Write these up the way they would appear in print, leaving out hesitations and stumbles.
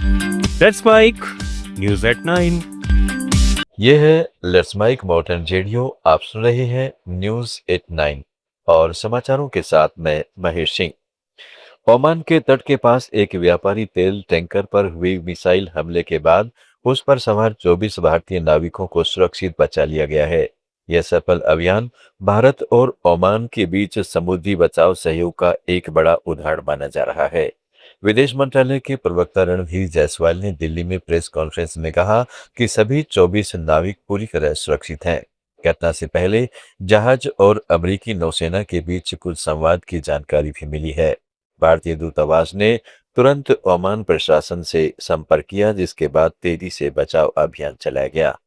Let's mic news at 9। ये है let's mic modern radio. आप सुन रहे हैं न्यूज एट 9 और समाचारों के साथ मैं महेश सिंह। ओमान के तट के पास एक व्यापारी तेल टैंकर पर हुई मिसाइल हमले के बाद उस पर सवार 24 भारतीय नाविकों को सुरक्षित बचा लिया गया है। यह सफल अभियान भारत और ओमान के बीच समुद्री बचाव सहयोग का एक बड़ा उदाहरण माना जा रहा है। विदेश मंत्रालय के प्रवक्ता रणधीर जायसवाल ने दिल्ली में प्रेस कॉन्फ्रेंस में कहा कि सभी 24 नाविक पूरी तरह सुरक्षित हैं। घटना से पहले जहाज और अमेरिकी नौसेना के बीच कुछ संवाद की जानकारी भी मिली है। भारतीय दूतावास ने तुरंत ओमान प्रशासन से संपर्क किया, जिसके बाद तेजी से बचाव अभियान चलाया गया।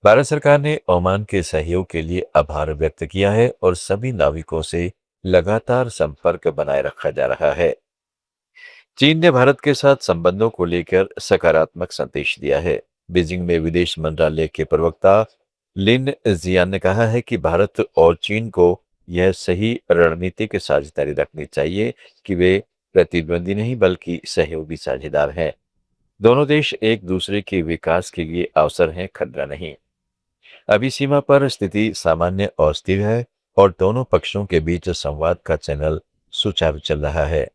भारत सरकार ने ओमान के सहयोग के लिए आभार व्यक्त किया है और सभी नाविकों से लगातार संपर्क बनाए रखा जा रहा है। चीन ने भारत के साथ संबंधों को लेकर सकारात्मक संदेश दिया है। बीजिंग में विदेश मंत्रालय के प्रवक्ता लिन जियान ने कहा है कि भारत और चीन को यह सही रणनीतिक साझेदारी रखनी चाहिए कि वे प्रतिद्वंदी नहीं बल्कि सहयोगी साझेदार हैं। दोनों देश एक दूसरे के विकास के लिए अवसर हैं, खतरा नहीं। अभी सीमा पर स्थिति सामान्य और स्थिर है और दोनों पक्षों के बीच संवाद का चैनल सुचारू चल रहा है।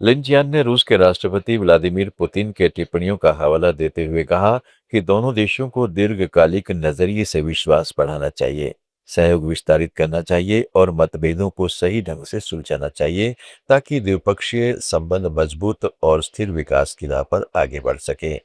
लिन जियान ने रूस के राष्ट्रपति व्लादिमीर पुतिन के टिप्पणियों का हवाला देते हुए कहा कि दोनों देशों को दीर्घकालिक नजरिए से विश्वास बढ़ाना चाहिए, सहयोग विस्तारित करना चाहिए और मतभेदों को सही ढंग से सुलझाना चाहिए ताकि द्विपक्षीय संबंध मजबूत और स्थिर विकास की राह पर आगे बढ़ सके।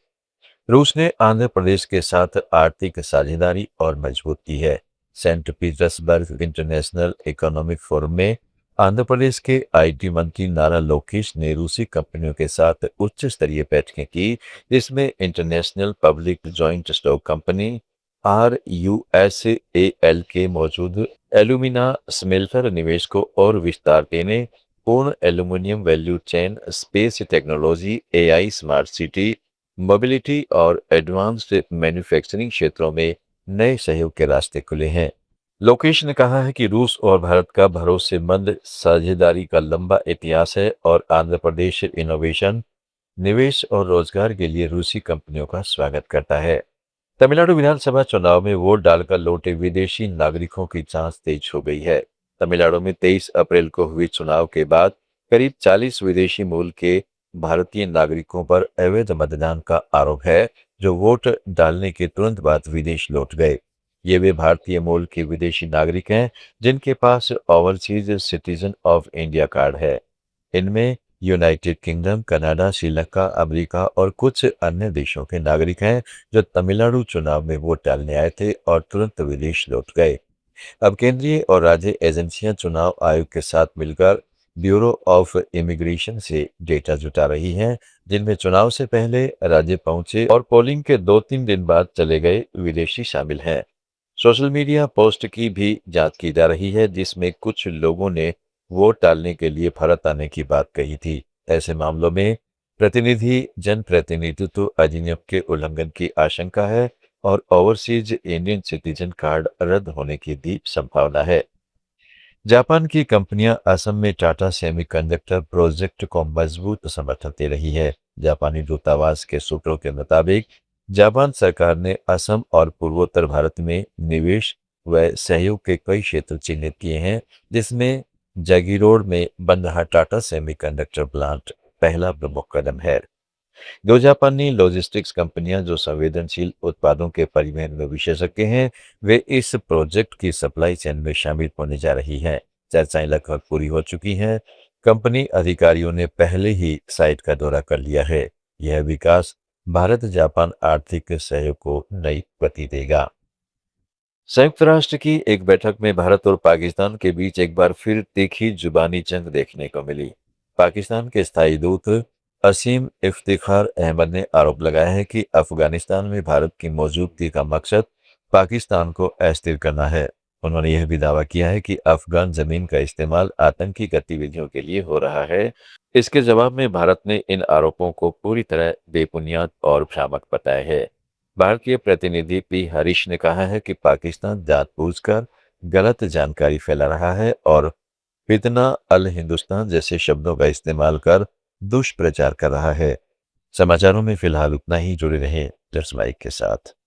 रूस ने आंध्र प्रदेश के साथ आर्थिक साझेदारी और मजबूत की है। Saint Petersburg International Economic Forum में आंध्र प्रदेश के आईटी मंत्री नारा लोकेश ने रूसी कंपनियों के साथ उच्च स्तरीय बैठकें की, जिसमें international public joint stock company RUSAL के मौजूद एल्यूमिना स्मेल्टर निवेश को और विस्तार देने, पूर्ण aluminium value chain, space technology, AI, smart city, mobility और एडवांस्ड मैन्युफैक्चरिंग क्षेत्रों में नए सहयोग के रास्ते खुले हैं। लोकेश ने कहा है कि रूस और भारत का भरोसेमंद साझेदारी का लंबा इतिहास है और आंध्र प्रदेश इनोवेशन, निवेश और रोजगार के लिए रूसी कंपनियों का स्वागत करता है। तमिलनाडु विधानसभा चुनाव में वोट डालकर लौटे विदेशी नागरिकों की जांच तेज हो गई है। तमिलनाडु में 23 अप्रैल को हुए चुनाव के बाद करीब 40 विदेशी मूल के भारतीय नागरिकों पर अवैध मतदान का आरोप है, जो वोट डालने के तुरंत बाद विदेश लौट गए। ये वे भारतीय मूल के विदेशी नागरिक हैं जिनके पास overseas citizen of India card है। इनमें United Kingdom, Canada, Sri Lanka, America और कुछ अन्य देशों के नागरिक हैं जो तमिलनाडु चुनाव में वोट डालने आए थे और तुरंत विदेश लौट गए। अब केंद्रीय और राज्य एजेंसियां चुनाव आयोग के साथ मिलकर ब्यूरो ऑफ इमिग्रेशन से डेटा जुटा रही हैं, जिनमें चुनाव से पहले राज्य पहुंचे और पोलिंग के 2-3 दिन बाद चले गए विदेशी शामिल हैं। सोशल मीडिया पोस्ट की भी जांच की जा रही है, जिसमें कुछ लोगों ने वोट डालने के लिए भारत आने की बात कही थी। ऐसे मामलों में प्रतिनिधि जनप्रतिनिधित्व अधिनियम के उल्लंघन की आशंका है और ओवरसीज इंडियन सिटीजन कार्ड रद्द होने की भी संभावना है। जापान की कंपनियां असम में टाटा सेमीकंडक्टर प्रोजेक्ट को मजबूत समर्थन दे रही है। जापानी दूतावास के सूत्रों के मुताबिक जापान सरकार ने असम और पूर्वोत्तर भारत में निवेश व सहयोग के कई क्षेत्र चिन्हित किए हैं, जिसमें जागीरोड में बन रहा टाटा सेमीकंडक्टर प्लांट पहला प्रमुख कदम है। दो जापानी लॉजिस्टिक्स कंपनियां जो संवेदनशील उत्पादों के परिवहन में विशेषज्ञ हैं, वे इस प्रोजेक्ट की सप्लाई चेन में शामिल होने जा रही हैं। चर्चाएं लगभग पूरी हो चुकी हैं। कंपनी अधिकारियों ने पहले ही साइट का दौरा कर लिया है। यह विकास भारत जापान आर्थिक सहयोग को नई गति देगा। संयुक्त राष्ट्र की एक बैठक में भारत और पाकिस्तान के बीच एक बार फिर तीखी जुबानी जंग देखने को मिली। पाकिस्तान के स्थायी दूत असीम इफ्तिखार अहमद ने आरोप लगाया है कि अफगानिस्तान में भारत की मौजूदगी का मकसद पाकिस्तान को अस्थिर करना है। उन्होंने यह भी दावा किया है कि अफगान जमीन का इस्तेमाल आतंकी गतिविधियों के लिए हो रहा है। इसके जवाब में भारत ने इन आरोपों को पूरी तरह बेबुनियाद और भ्रामक बताया है। भारतीय प्रतिनिधि पी हरीश ने कहा है कि पाकिस्तान जानबूझकर गलत जानकारी फैला रहा है और फितना अल हिंदुस्तान जैसे शब्दों का इस्तेमाल कर दुष्प्रचार कर रहा है। समाचारों में फिलहाल उतना ही, जुड़े रहें दैट्स माइक के साथ।